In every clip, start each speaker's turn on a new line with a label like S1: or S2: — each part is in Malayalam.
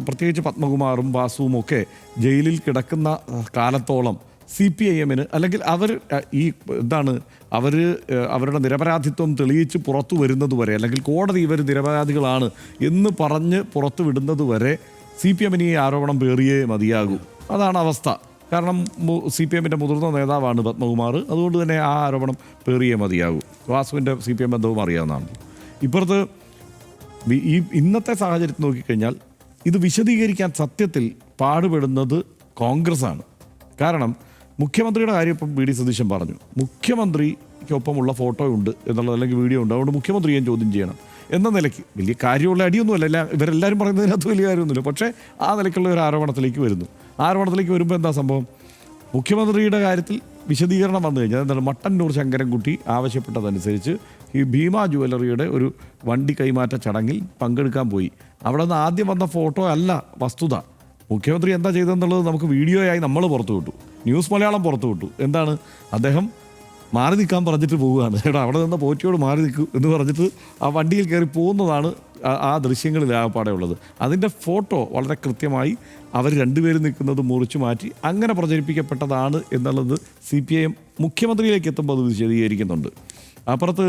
S1: പ്രത്യേകിച്ച് പത്മകുമാറും വാസുവും ഒക്കെ ജയിലിൽ കിടക്കുന്ന കാലത്തോളം CPIM-ന് അല്ലെങ്കിൽ അവർ ഈ അവരുടെ നിരപരാധിത്വം തെളിയിച്ച് പുറത്തു വരുന്നതുവരെ അല്ലെങ്കിൽ കോടതി ഇവർ നിരപരാധികളാണ് എന്ന് പറഞ്ഞ് പുറത്തു വിടുന്നതുവരെ CPM-ന് ഈ ആരോപണം പേറിയേ മതിയാകൂ. അതാണ് അവസ്ഥ. കാരണം CPM-ന്റെ മുതിർന്ന നേതാവാണ് പത്മകുമാർ. അതുകൊണ്ട് തന്നെ ആ ആരോപണം പേറിയേ മതിയാകൂ. വാസുവിൻ്റെ CPM ബന്ധവും അറിയാവുന്നതാണ്. ഇപ്പുറത്ത് ഇന്നത്തെ സാഹചര്യത്തിൽ നോക്കിക്കഴിഞ്ഞാൽ ഇത് വിശദീകരിക്കാൻ സത്യത്തിൽ പാടുപെടുന്നത് കോൺഗ്രസ്സാണ്. കാരണം മുഖ്യമന്ത്രിയുടെ കാര്യം ഇപ്പം വി.ഡി. സതീശൻ പറഞ്ഞു. മുഖ്യമന്ത്രിക്കൊപ്പമുള്ള ഫോട്ടോ ഉണ്ട് എന്നുള്ളത് അല്ലെങ്കിൽ വീഡിയോ ഉണ്ട്, അതുകൊണ്ട് മുഖ്യമന്ത്രിയെ ചോദ്യം ചെയ്യണം എന്ന നിലയ്ക്ക് വലിയ കാര്യമുള്ള അടിയൊന്നുമല്ല. ഇവരെല്ലാവരും പറയുന്നതിനകത്ത് വലിയ കാര്യമൊന്നുമില്ല. പക്ഷേ ആ നിലയ്ക്കുള്ള ഒരു ആരോപണത്തിലേക്ക് വരുന്നു. ആരോപണത്തിലേക്ക് വരുമ്പോൾ എന്താ സംഭവം? മുഖ്യമന്ത്രിയുടെ കാര്യത്തിൽ വിശദീകരണം വന്നു കഴിഞ്ഞാൽ എന്താണ്, മട്ടന്നൂർ ശങ്കരൻകുട്ടി ആവശ്യപ്പെട്ടതനുസരിച്ച് ഈ ഭീമ ജുവലറിയുടെ ഒരു വണ്ടി കൈമാറ്റ ചടങ്ങിൽ പങ്കെടുക്കാൻ പോയി. അവിടെ നിന്ന് ആദ്യം വന്ന ഫോട്ടോ അല്ല വസ്തുത. മുഖ്യമന്ത്രി എന്താ ചെയ്തതെന്നുള്ളത് നമുക്ക് വീഡിയോയായി നമ്മൾ പുറത്തു വിട്ടു, ന്യൂസ് മലയാളം പുറത്തു വിട്ടു. എന്താണ്, അദ്ദേഹം മാറി നിൽക്കാൻ പറഞ്ഞിട്ട് പോവുകയാണ്. എടാ അവിടെ നിന്ന് പോറ്റിയോട് മാറി നിൽക്കൂ എന്ന് പറഞ്ഞിട്ട് ആ വണ്ടിയിൽ കയറി പോകുന്നതാണ് ആ ദൃശ്യങ്ങളിൽ ആകപ്പാടെ ഉള്ളത്. അതിൻ്റെ ഫോട്ടോ വളരെ കൃത്യമായി അവർ രണ്ടുപേരും നിൽക്കുന്നത് മുറിച്ചു മാറ്റി അങ്ങനെ പ്രചരിപ്പിക്കപ്പെട്ടതാണ് എന്നുള്ളത് CPIM മുഖ്യമന്ത്രിയിലേക്ക് എത്തുമ്പോൾ അത് വിശദീകരിക്കുന്നുണ്ട്. അപ്പുറത്ത്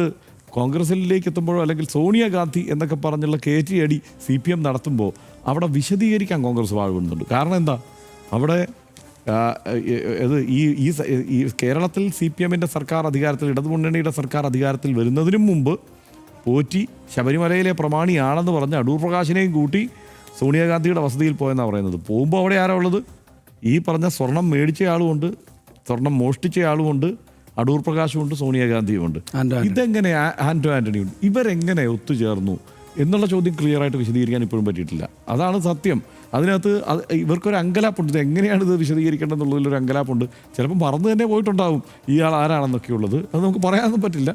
S1: കോൺഗ്രസിലേക്ക് എത്തുമ്പോഴോ അല്ലെങ്കിൽ സോണിയാഗാന്ധി എന്നൊക്കെ പറഞ്ഞുള്ള കയറ്റിയടി CPM നടത്തുമ്പോൾ അവിടെ വിശദീകരിക്കാൻ കോൺഗ്രസ് പാടുപെടുന്നുണ്ട്. കാരണം എന്താ, അവിടെ ഈ കേരളത്തിൽ CPM-ന്റെ സർക്കാർ അധികാരത്തിൽ, ഇടതുമുന്നണിയുടെ സർക്കാർ അധികാരത്തിൽ വരുന്നതിനും മുമ്പ് പോറ്റി ശബരിമലയിലെ പ്രമാണിയാണെന്ന് പറഞ്ഞ് അടൂർ പ്രകാശിനെയും കൂട്ടി സോണിയാഗാന്ധിയുടെ വസതിയിൽ പോയെന്നാണ് പറയുന്നത്. പോകുമ്പോൾ അവിടെ ആരാ ഉള്ളത്? ഈ പറഞ്ഞ സ്വർണം മേടിച്ച ആളുമുണ്ട്, സ്വർണം മോഷ്ടിച്ച ആളുമുണ്ട്, അടൂർ പ്രകാശുമുണ്ട്, സോണിയാഗാന്ധിയുമുണ്ട്. ഇതെങ്ങനെ ആൻ്റണിയുണ്ട്? ഇവരെങ്ങനെ ഒത്തുചേർന്നു എന്നുള്ള ചോദ്യം ക്ലിയറായിട്ട് വിശദീകരിക്കാൻ ഇപ്പോഴും പറ്റിയിട്ടില്ല. അതാണ് സത്യം. അതിനകത്ത് ഇവർക്കൊരു അങ്കലാപ്പുണ്ട്. ഇത് എങ്ങനെയാണ് ഇത് വിശദീകരിക്കേണ്ടതെന്നുള്ളതിലൊരു അങ്കലാപ്പുണ്ട്. ചിലപ്പോൾ മറന്നു തന്നെ പോയിട്ടുണ്ടാവും ഇയാൾ ആരാണെന്നൊക്കെ ഉള്ളത്. അത് നമുക്ക് പറയാനൊന്നും പറ്റില്ല.